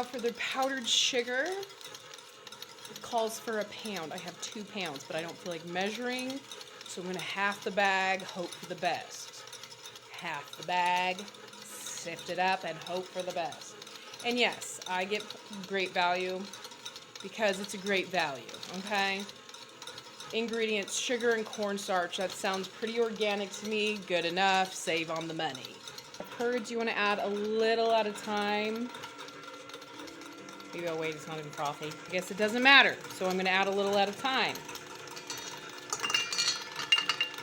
Now for the powdered sugar. It calls for a pound. I have 2 pounds, but I don't feel like measuring. So I'm gonna half the bag, hope for the best. Half the bag, sift it up, and hope for the best. And yes, I get great value because it's a great value, okay? Ingredients, sugar and cornstarch. That sounds pretty organic to me. Good enough, save on the money. I've heard you wanna add a little at a time. Maybe I'll wait, it's not even frothy. I guess it doesn't matter, so I'm gonna add a little at a time.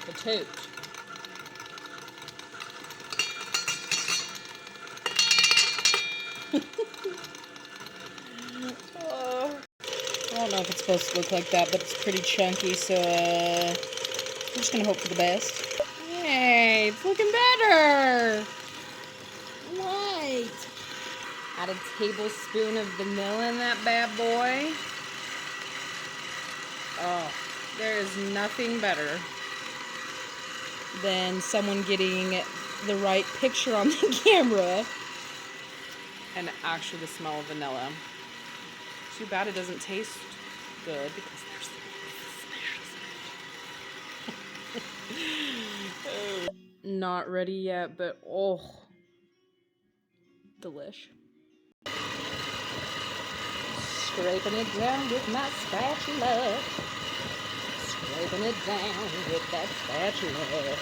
The toot. Oh. I don't know if it's supposed to look like that, but it's pretty chunky, so I'm just gonna hope for the best. Hey, it's looking better! Right. Add a tablespoon of vanilla in that bad boy. Oh, there is nothing better than someone getting the right picture on the camera and actually the smell of vanilla. Too bad it doesn't taste good because there's not ready yet, but oh, delish. Scraping it down with my spatula. Scraping it down with that spatula.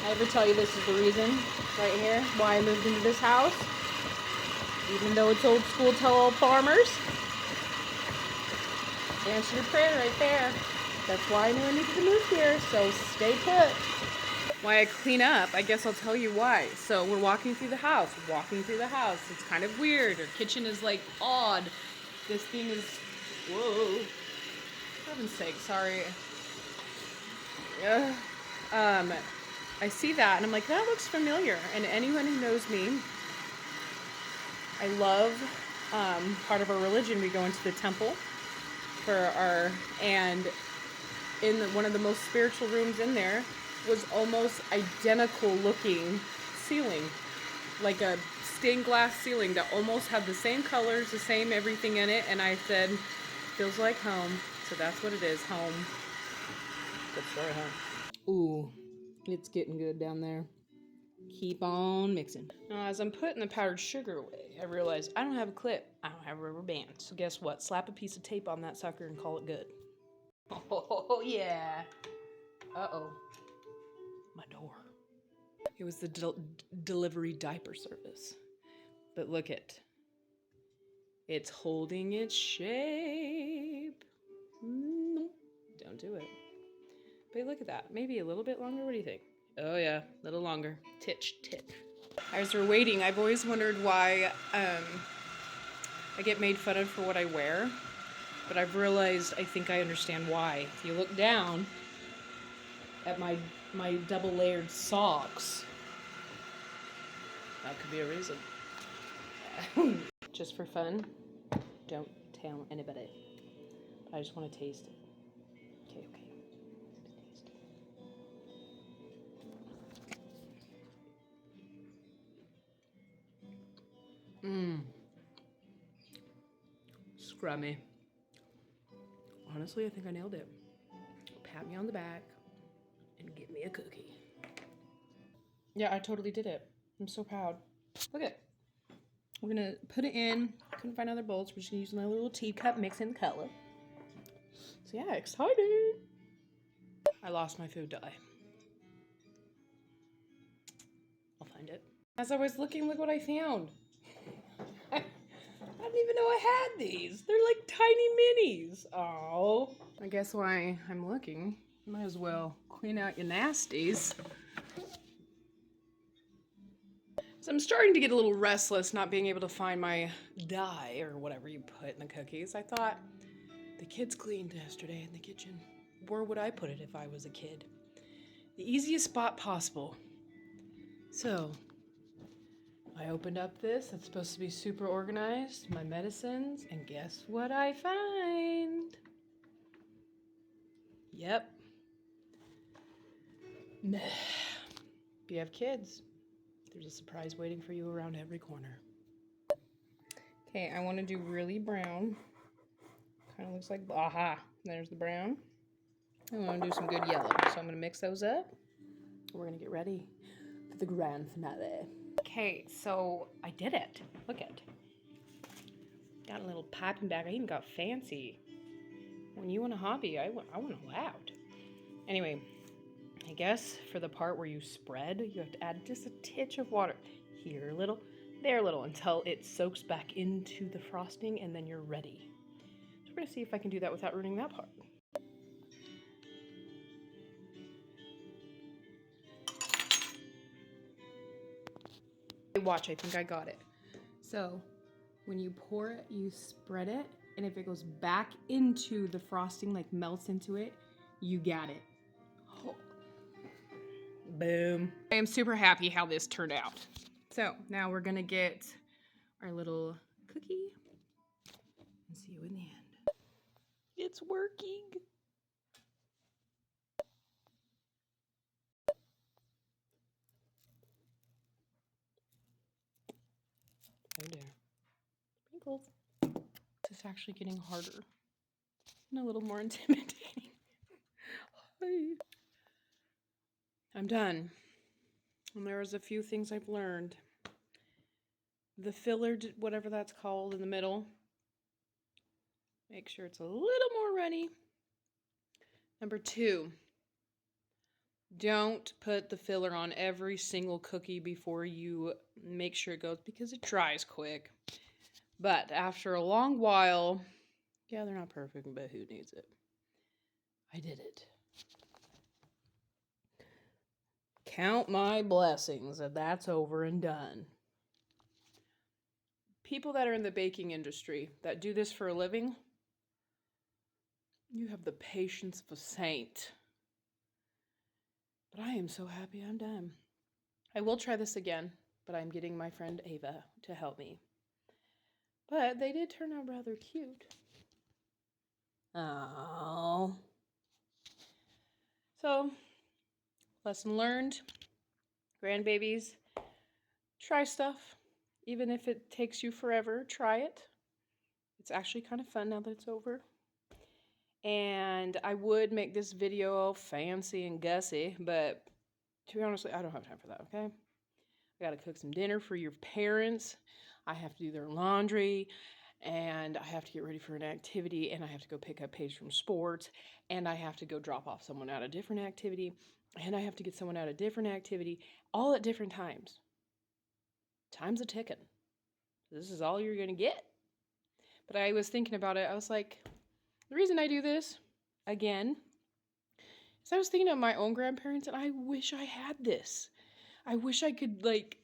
I ever tell you this is the reason right here why I moved into this house? Even though it's old school, tell all farmers. Answer your prayer right there. That's why I knew I needed to move here, so stay put. Why I clean up, I guess I'll tell you why. So we're walking through the house. It's kind of weird. Our kitchen is like odd. This thing is, whoa. For heaven's sake, sorry. I see that and I'm like, that looks familiar. And anyone who knows me, I love, part of our religion, we go into the temple and in one of the most spiritual rooms in there was almost identical looking ceiling, like a stained glass ceiling that almost had the same colors, the same everything in it, and I said, feels like home. So that's what it is, home. Good story, huh? Ooh, it's getting good down there. Keep on mixing. Now, as I'm putting the powdered sugar away, I realized I don't have a clip. I don't have a rubber band. So guess what? Slap a piece of tape on that sucker and call it good. Oh, yeah. Uh-oh. My door. It was the delivery diaper service. But look it. It's holding its shape. Don't do it. But look at that. Maybe a little bit longer. What do you think? Oh yeah, a little longer. Titch, tick. As we're waiting, I've always wondered why I get made fun of for what I wear. But I've realized I think I understand why. If you look down at my double layered socks, that could be a reason. Just for fun, don't tell anybody. But I just want to taste it. Okay. Taste it. Scrummy. Honestly, I think I nailed it. Pat me on the back and give me a cookie. Yeah, I totally did it. I'm so proud. Look at it. We're gonna put it in. Couldn't find other bowls. We're just gonna use my little teacup, mix in the color. So yeah, excited. I lost my food dye. I'll find it. As I was looking, look what I found. I didn't even know I had these. They're like tiny minis. Oh. I guess while I'm looking, might as well clean out your nasties. So I'm starting to get a little restless not being able to find my dye or whatever you put in the cookies. I thought the kids cleaned yesterday in the kitchen. Where would I put it if I was a kid? The easiest spot possible. So I opened up this. It's supposed to be super organized. My medicines. And guess what I find? Yep. If you have kids, there's a surprise waiting for you around every corner. Okay, I want to do really brown. Kind of looks like, aha, there's the brown. I want to do some good yellow. So I'm going to mix those up. We're going to get ready for the grand finale. Okay, so I did it. Look at it. Got a little piping bag. I even got fancy. When you want a hobby, I want loud. Anyway, I guess for the part where you spread, you have to add just a titch of water. Here a little, there a little, until it soaks back into the frosting, and then you're ready. So we're going to see if I can do that without ruining that part. Watch, I think I got it. So when you pour it, you spread it, and if it goes back into the frosting, like melts into it, you got it. Oh. Boom. I am super happy how this turned out. So now we're gonna get our little cookie and see you in the end. It's working. Oh dear. Sprinkles. This is actually getting harder and a little more intimidating. I'm done. And there was a few things I've learned. The filler, whatever that's called in the middle, make sure it's a little more runny. Number 2, don't put the filler on every single cookie before you make sure it goes, because it dries quick. But after a long while, yeah, they're not perfect, but who needs it? I did it. Count my blessings that that's over and done. People that are in the baking industry that do this for a living, you have the patience of a saint. But I am so happy I'm done. I will try this again, but I'm getting my friend Ava to help me. But they did turn out rather cute. Oh. So, lesson learned. Grandbabies, try stuff. Even if it takes you forever, try it. It's actually kind of fun now that it's over. And I would make this video all fancy and gussy, but to be honest, I don't have time for that, okay? I gotta cook some dinner for your parents. I have to do their laundry, and I have to get ready for an activity, and I have to go pick up Paige from sports, and I have to go drop off someone at a different activity, and I have to get someone at a different activity, all at different times. Time's a ticking. This is all you're gonna get. But I was thinking about it. I was like, the reason I do this, again, is I was thinking of my own grandparents, and I wish I had this. I wish I could, like,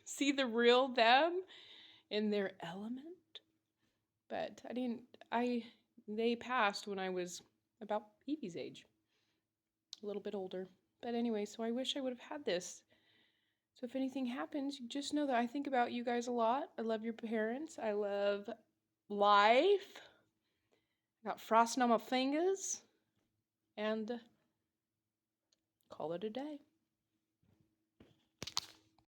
see the real them in their element. But I didn't, they passed when I was about Evie's age. A little bit older. But anyway, so I wish I would have had this. So if anything happens, you just know that I think about you guys a lot. I love your parents. I love life. I got frosting on my fingers. And call it a day.